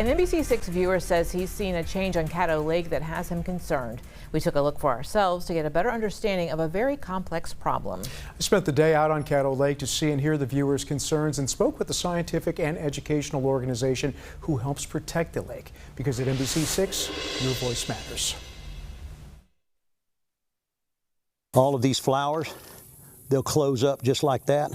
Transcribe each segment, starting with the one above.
An NBC6 viewer says he's seen a change on Caddo Lake that has him concerned. We took a look for ourselves to get a better understanding of a very complex problem. I spent the day out on Caddo Lake to see and hear the viewers' concerns and spoke with the scientific and educational organization who helps protect the lake. Because at NBC6, your voice matters. All of these flowers, they'll close up just like that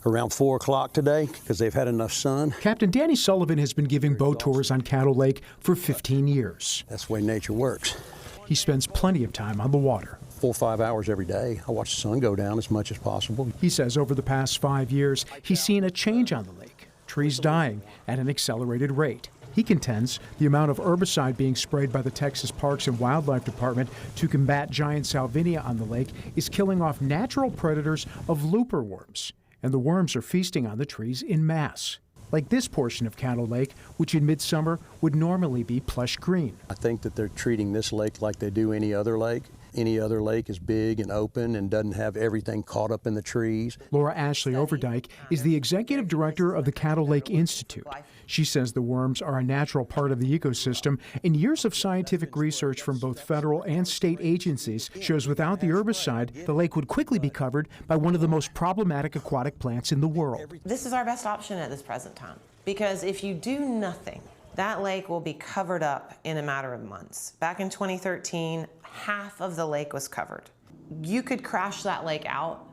around 4 o'clock today because they've had enough sun. Captain Danny Sullivan has been giving boat tours on Caddo Lake for 15 years. That's the way nature works. He spends plenty of time on the water. 4 or 5 hours every day. I watch the sun go down as much as possible. He says over the past 5 years, he's seen a change on the lake, trees dying at an accelerated rate. He contends the amount of herbicide being sprayed by the Texas Parks and Wildlife Department to combat giant salvinia on the lake is killing off natural predators of looper worms, and the worms are feasting on the trees in mass. Like this portion of Caddo Lake, which in midsummer would normally be plush green. I think that they're treating this lake like they do any other lake. Any other lake is big and open and doesn't have everything caught up in the trees. Laura Ashley Overdyke is the executive director of the Caddo Lake Institute. She says the worms are a natural part of the ecosystem, and years of scientific research from both federal and state agencies shows without the herbicide, the lake would quickly be covered by one of the most problematic aquatic plants in the world. This is our best option at this present time, because if you do nothing, that lake will be covered up in a matter of months. Back in 2013, half of the lake was covered. You could crash that lake out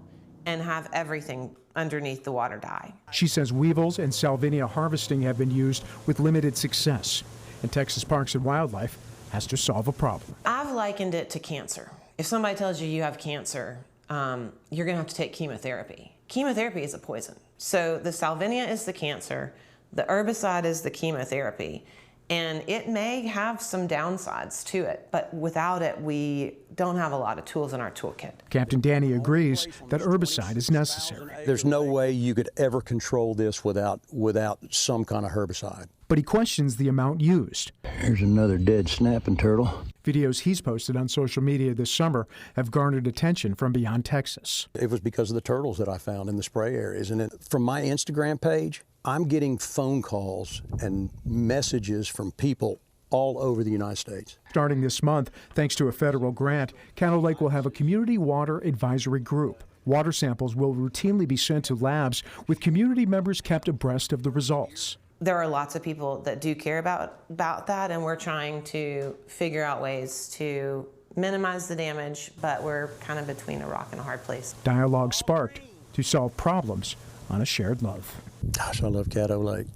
and have everything underneath the water die. She says weevils and salvinia harvesting have been used with limited success, and Texas Parks and Wildlife has to solve a problem. I've likened it to cancer. If somebody tells you you have cancer, you're gonna have to take chemotherapy. Chemotherapy is a poison. So the salvinia is the cancer, the herbicide is the chemotherapy, and it may have some downsides to it, but without it, we don't have a lot of tools in our toolkit. Captain Danny agrees that herbicide is necessary. There's no way you could ever control this without some kind of herbicide. But he questions the amount used. Here's another dead snapping turtle. Videos he's posted on social media this summer have garnered attention from beyond Texas. It was because of the turtles that I found in the spray areas. And from my Instagram page, I'm getting phone calls and messages from people all over the United States. Starting this month, thanks to a federal grant, Caddo Lake will have a community water advisory group. Water samples will routinely be sent to labs, with community members kept abreast of the results. There are lots of people that do care about that, and we're trying to figure out ways to minimize the damage, but we're kind of between a rock and a hard place. Dialogue sparked to solve problems on a shared love. Gosh, I love Caddo Lake.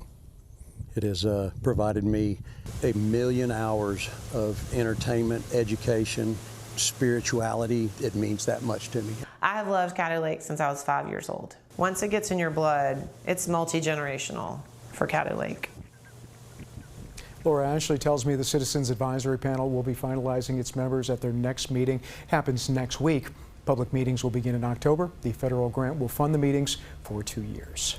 It has provided me 1,000,000 hours of entertainment, education, spirituality. It means that much to me. I have loved Caddo Lake since I was 5 years old. Once it gets in your blood, it's multi-generational for Caddo Lake. Laura Ashley tells me the Citizens Advisory Panel will be finalizing its members at their next meeting. Happens next week. Public meetings will begin in October. The federal grant will fund the meetings for 2 years.